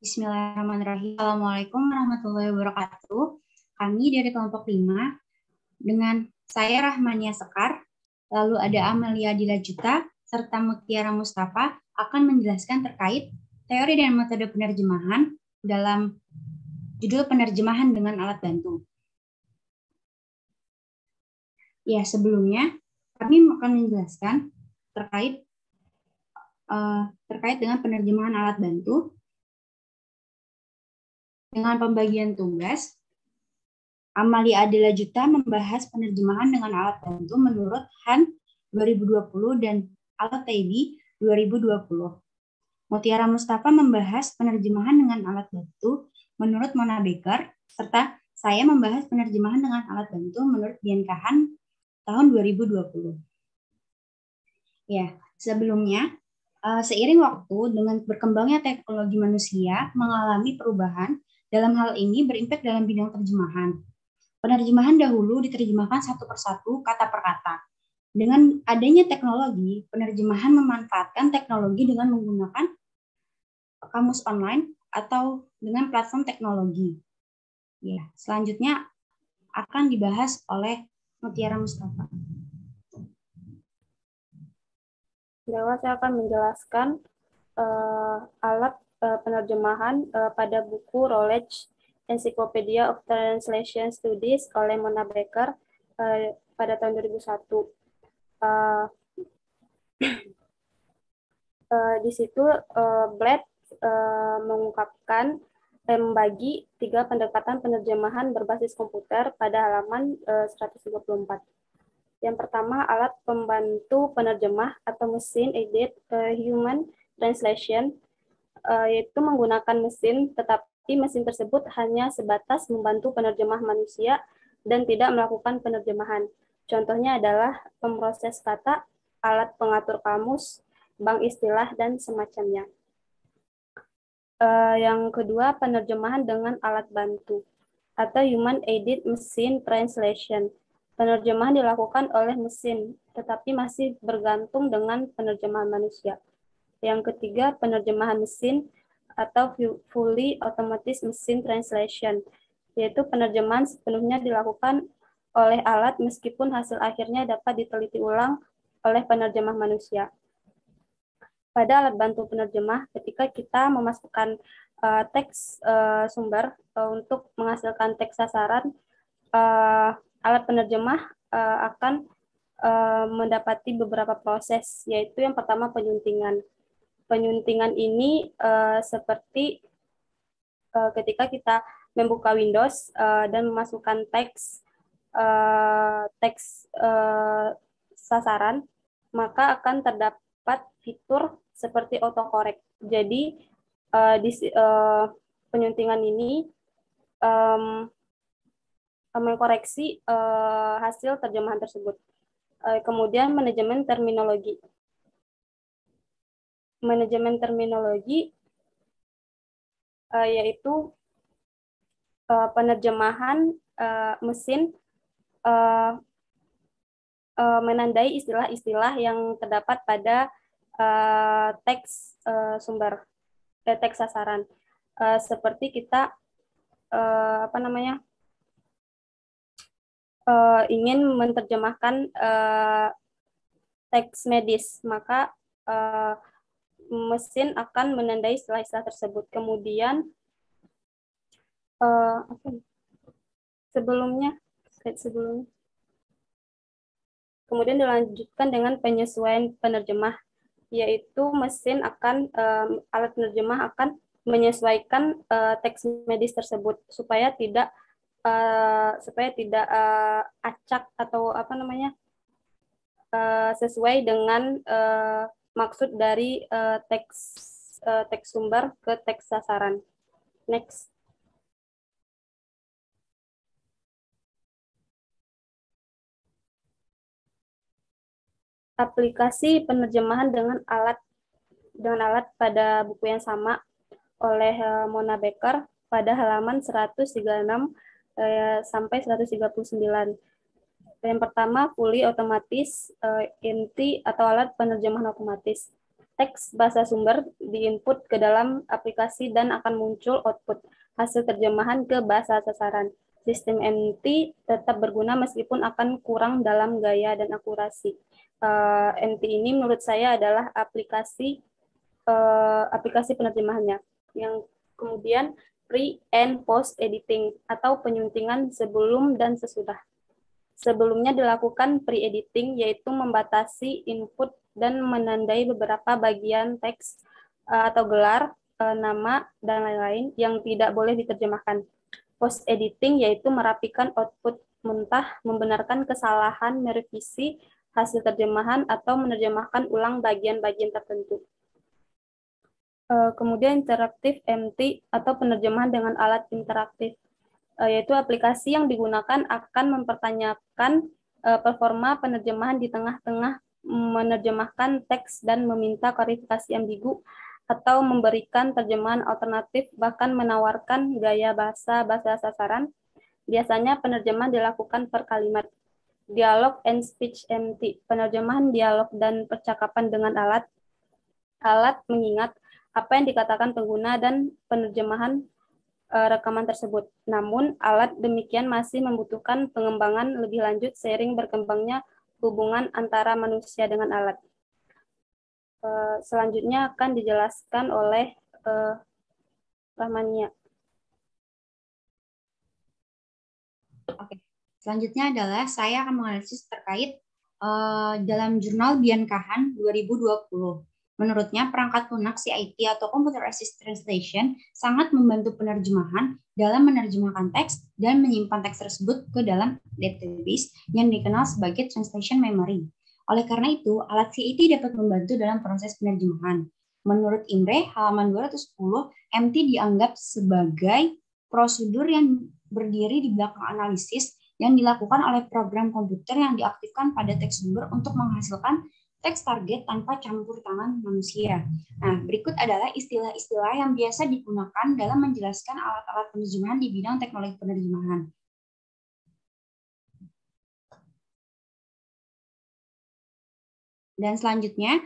Bismillahirrahmanirrahim. Assalamualaikum warahmatullahi wabarakatuh. Kami dari kelompok 5 dengan saya Rahmania Sekar, lalu ada Amalia Dilajuta, serta Mutiara Mustafa akan menjelaskan terkait teori dan metode penerjemahan dalam judul penerjemahan dengan alat bantu. Ya, sebelumnya kami akan menjelaskan terkait dengan penerjemahan alat bantu. Dengan pembagian tugas, Amalia Dilajuta membahas penerjemahan dengan alat bantu menurut Han 2020 dan Al-Taibi 2020. Mutiara Mustafa membahas penerjemahan dengan alat bantu menurut Mona Baker, serta saya membahas penerjemahan dengan alat bantu menurut Dian Kahan tahun 2020. Ya, sebelumnya, seiring waktu dengan berkembangnya teknologi manusia mengalami perubahan, dalam hal ini berimpact dalam bidang terjemahan. Penerjemahan dahulu diterjemahkan satu persatu, kata per kata. Dengan adanya teknologi, penerjemahan memanfaatkan teknologi dengan menggunakan kamus online atau dengan platform teknologi. Ya, selanjutnya akan dibahas oleh Mutiara Mustafa. Saya akan menjelaskan alat penerjemahan pada buku Routledge Encyclopedia of Translation Studies oleh Mona Baker pada tahun 2001. Di situ Blatt membagi 3 pendekatan penerjemahan berbasis komputer pada halaman 134. Yang pertama, alat pembantu penerjemah atau machine-aided human translation, yaitu menggunakan mesin, tetapi mesin tersebut hanya sebatas membantu penerjemah manusia dan tidak melakukan penerjemahan. Contohnya adalah pemroses kata, alat pengatur kamus, bank istilah, dan semacamnya. Yang kedua, penerjemahan dengan alat bantu atau human-aided machine translation. Penerjemahan dilakukan oleh mesin, tetapi masih bergantung dengan penerjemahan manusia. Yang ketiga, penerjemahan mesin atau fully automatic machine translation, yaitu penerjemahan sepenuhnya dilakukan oleh alat meskipun hasil akhirnya dapat diteliti ulang oleh penerjemah manusia. Pada alat bantu penerjemah, ketika kita memasukkan teks sumber untuk menghasilkan teks sasaran, alat penerjemah akan mendapati beberapa proses, yaitu yang pertama penyuntingan. Penyuntingan ini seperti ketika kita membuka Windows dan memasukkan teks sasaran, maka akan terdapat fitur seperti autocorrect. Jadi penyuntingan ini mengkoreksi hasil terjemahan tersebut. Kemudian manajemen terminologi. Manajemen terminologi yaitu penerjemahan mesin menandai istilah-istilah yang terdapat pada teks sumber, teks sasaran. Seperti kita ingin menerjemahkan teks medis, maka mesin akan menandai istilah-istilah tersebut. Kemudian kemudian dilanjutkan dengan penyesuaian penerjemah, yaitu mesin akan alat penerjemah akan menyesuaikan teks medis tersebut supaya tidak acak atau sesuai dengan maksud dari teks sumber ke teks sasaran. Next. Aplikasi penerjemahan dengan alat pada buku yang sama oleh Mona Baker pada halaman 136 sampai 139. Yang pertama, fully otomatis, INT atau alat penerjemahan otomatis. teks bahasa sumber diinput ke dalam aplikasi dan akan muncul output hasil terjemahan ke bahasa sasaran. Sistem MT tetap berguna meskipun akan kurang dalam gaya dan akurasi. MT ini menurut saya adalah aplikasi penerjemahannya. Yang kemudian pre and post editing atau penyuntingan sebelum dan sesudah. Sebelumnya dilakukan pre-editing, yaitu membatasi input dan menandai beberapa bagian teks atau gelar, nama, dan lain-lain yang tidak boleh diterjemahkan. Post-editing yaitu merapikan output mentah, membenarkan kesalahan, merevisi hasil terjemahan, atau menerjemahkan ulang bagian-bagian tertentu. Kemudian interaktif MT atau penerjemahan dengan alat interaktif, yaitu aplikasi yang digunakan akan mempertanyakan performa penerjemahan di tengah-tengah menerjemahkan teks dan meminta klarifikasi ambigu atau memberikan terjemahan alternatif, bahkan menawarkan gaya bahasa sasaran. Biasanya penerjemahan dilakukan per kalimat. Dialog and speech MT, penerjemahan dialog dan percakapan dengan alat. Alat mengingat apa yang dikatakan pengguna dan penerjemahan rekaman tersebut. Namun, alat demikian masih membutuhkan pengembangan lebih lanjut seiring berkembangnya hubungan antara manusia dengan alat. Selanjutnya akan dijelaskan oleh Rahmania. Oke. Selanjutnya adalah saya akan menganalisis terkait dalam jurnal Biancahan 2020. Menurutnya, perangkat lunak CIT atau Computer Assisted Translation sangat membantu penerjemahan dalam menerjemahkan teks dan menyimpan teks tersebut ke dalam database yang dikenal sebagai translation memory. Oleh karena itu, alat CIT dapat membantu dalam proses penerjemahan. Menurut Imre, halaman 210, MT dianggap sebagai prosedur yang berdiri di belakang analisis yang dilakukan oleh program komputer yang diaktifkan pada teks sumber untuk menghasilkan teks target tanpa campur tangan manusia. Nah, berikut adalah istilah-istilah yang biasa digunakan dalam menjelaskan alat-alat penerjemahan di bidang teknologi penerjemahan. Dan selanjutnya,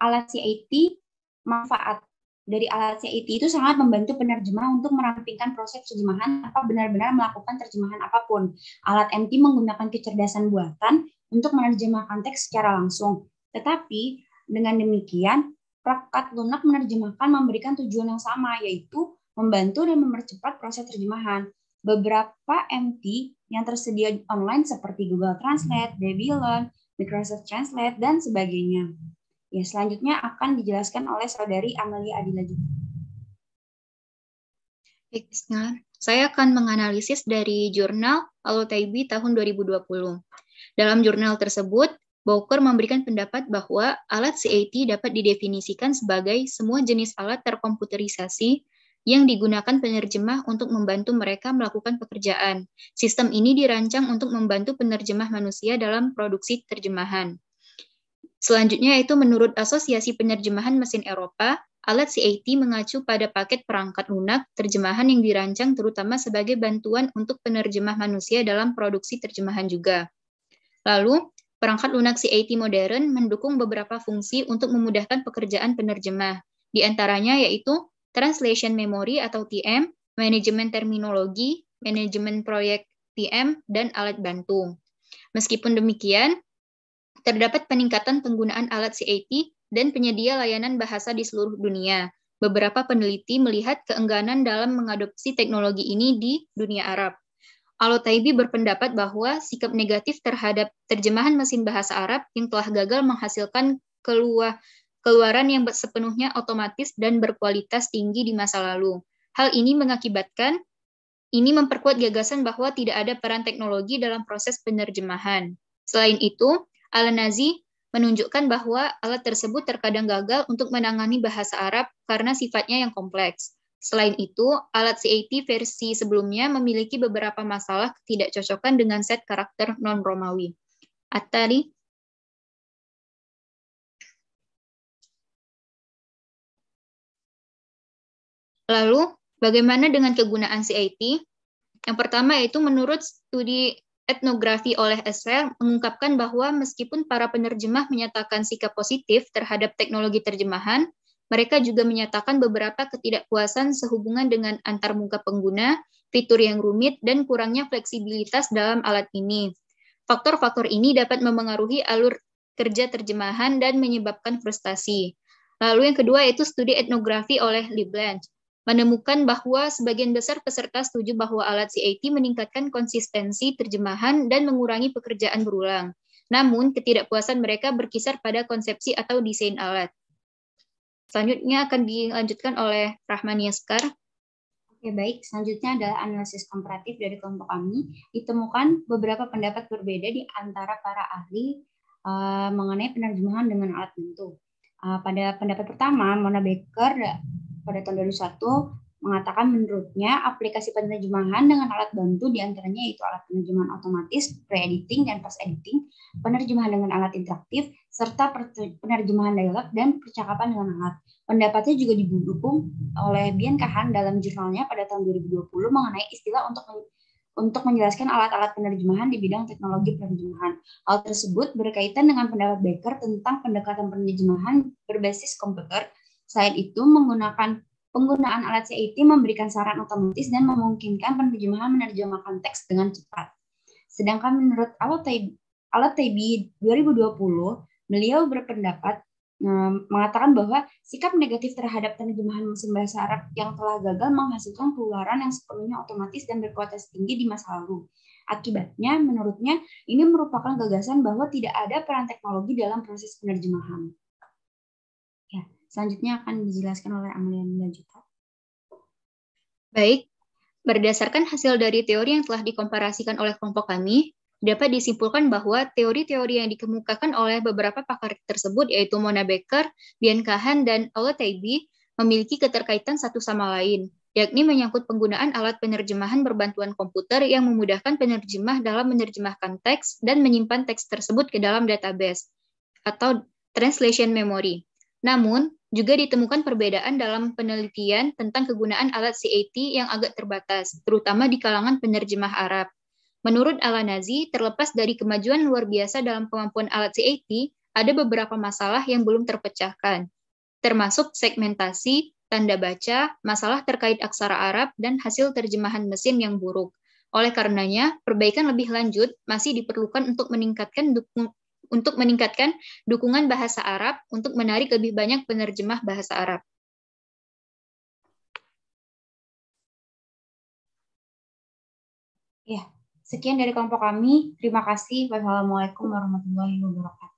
alat CIT, manfaat dari alat CIT itu sangat membantu penerjemah untuk merampingkan proses terjemahan tanpa benar-benar melakukan terjemahan apapun. Alat MT menggunakan kecerdasan buatan untuk menerjemahkan teks secara langsung. Tetapi dengan demikian, perangkat lunak menerjemahkan memberikan tujuan yang sama, yaitu membantu dan mempercepat proses terjemahan. Beberapa MT yang tersedia online seperti Google Translate, Babylon, Microsoft Translate, dan sebagainya. Ya, selanjutnya akan dijelaskan oleh Saudari Amelia Adila juga. Baik, saya akan menganalisis dari jurnal Alotaibi tahun 2020. Dalam jurnal tersebut, Bowker memberikan pendapat bahwa alat CIT dapat didefinisikan sebagai semua jenis alat terkomputerisasi yang digunakan penerjemah untuk membantu mereka melakukan pekerjaan. Sistem ini dirancang untuk membantu penerjemah manusia dalam produksi terjemahan. Selanjutnya yaitu menurut Asosiasi Penerjemahan Mesin Eropa, alat CIT mengacu pada paket perangkat lunak terjemahan yang dirancang terutama sebagai bantuan untuk penerjemah manusia dalam produksi terjemahan juga. Lalu, perangkat lunak CIT modern mendukung beberapa fungsi untuk memudahkan pekerjaan penerjemah. Di antaranya yaitu Translation Memory atau TM, manajemen terminologi, manajemen proyek TM, dan alat bantu. Meskipun demikian, terdapat peningkatan penggunaan alat CIT dan penyedia layanan bahasa di seluruh dunia. Beberapa peneliti melihat keengganan dalam mengadopsi teknologi ini di dunia Arab. Alotaibi berpendapat bahwa sikap negatif terhadap terjemahan mesin bahasa Arab yang telah gagal menghasilkan keluaran yang sepenuhnya otomatis dan berkualitas tinggi di masa lalu. Hal ini memperkuat gagasan bahwa tidak ada peran teknologi dalam proses penerjemahan. Selain itu, Al-Nazi menunjukkan bahwa alat tersebut terkadang gagal untuk menangani bahasa Arab karena sifatnya yang kompleks. Selain itu, alat CIT versi sebelumnya memiliki beberapa masalah ketidakcocokan dengan set karakter non-Romawi. Atari. Lalu, bagaimana dengan kegunaan CIT? Yang pertama yaitu menurut studi etnografi oleh Esser mengungkapkan bahwa meskipun para penerjemah menyatakan sikap positif terhadap teknologi terjemahan, mereka juga menyatakan beberapa ketidakpuasan sehubungan dengan antarmuka pengguna, fitur yang rumit, dan kurangnya fleksibilitas dalam alat ini. Faktor-faktor ini dapat memengaruhi alur kerja terjemahan dan menyebabkan frustasi. Lalu yang kedua yaitu studi etnografi oleh Leblanc menemukan bahwa sebagian besar peserta setuju bahwa alat CAT meningkatkan konsistensi terjemahan dan mengurangi pekerjaan berulang. Namun, ketidakpuasan mereka berkisar pada konsepsi atau desain alat. Selanjutnya akan dilanjutkan oleh Rahmani Askar. Oke, baik. Selanjutnya adalah analisis komparatif dari kelompok kami. Ditemukan beberapa pendapat berbeda di antara para ahli mengenai penerjemahan dengan alat bantu. Pada pendapat pertama, Mona Baker pada tahun 2001 mengatakan menurutnya aplikasi penerjemahan dengan alat bantu diantaranya yaitu alat penerjemahan otomatis, pre-editing dan post-editing, penerjemahan dengan alat interaktif, serta penerjemahan dialog dan percakapan dengan alat. Pendapatnya juga didukung oleh Bien Kahan dalam jurnalnya pada tahun 2020 mengenai istilah untuk menjelaskan alat-alat penerjemahan di bidang teknologi penerjemahan. Hal tersebut berkaitan dengan pendapat Baker tentang pendekatan penerjemahan berbasis komputer. Selain itu, penggunaan alat CAT memberikan saran otomatis dan memungkinkan penerjemahan menerjemahkan teks dengan cepat. Sedangkan menurut Al-Taibi 2020, beliau berpendapat mengatakan bahwa sikap negatif terhadap penerjemahan mesin bahasa Arab yang telah gagal menghasilkan keluaran yang sepenuhnya otomatis dan berkualitas tinggi di masa lalu. Akibatnya, menurutnya, ini merupakan gagasan bahwa tidak ada peran teknologi dalam proses penerjemahan. Ya, selanjutnya akan dijelaskan oleh Amelia Juta. Baik, berdasarkan hasil dari teori yang telah dikomparasikan oleh kelompok kami, dapat disimpulkan bahwa teori-teori yang dikemukakan oleh beberapa pakar tersebut, yaitu Mona Baker, Bien Kahan, dan Al-Taibi, memiliki keterkaitan satu sama lain, yakni menyangkut penggunaan alat penerjemahan berbantuan komputer yang memudahkan penerjemah dalam menerjemahkan teks dan menyimpan teks tersebut ke dalam database, atau translation memory. Namun, juga ditemukan perbedaan dalam penelitian tentang kegunaan alat CAT yang agak terbatas, terutama di kalangan penerjemah Arab. Menurut Al-Nazi, terlepas dari kemajuan luar biasa dalam kemampuan alat CAT, ada beberapa masalah yang belum terpecahkan, termasuk segmentasi, tanda baca, masalah terkait aksara Arab, dan hasil terjemahan mesin yang buruk. Oleh karenanya, perbaikan lebih lanjut masih diperlukan untuk meningkatkan dukungan bahasa Arab untuk menarik lebih banyak penerjemah bahasa Arab. Ya, sekian dari kelompok kami. Terima kasih. Wassalamualaikum warahmatullahi wabarakatuh.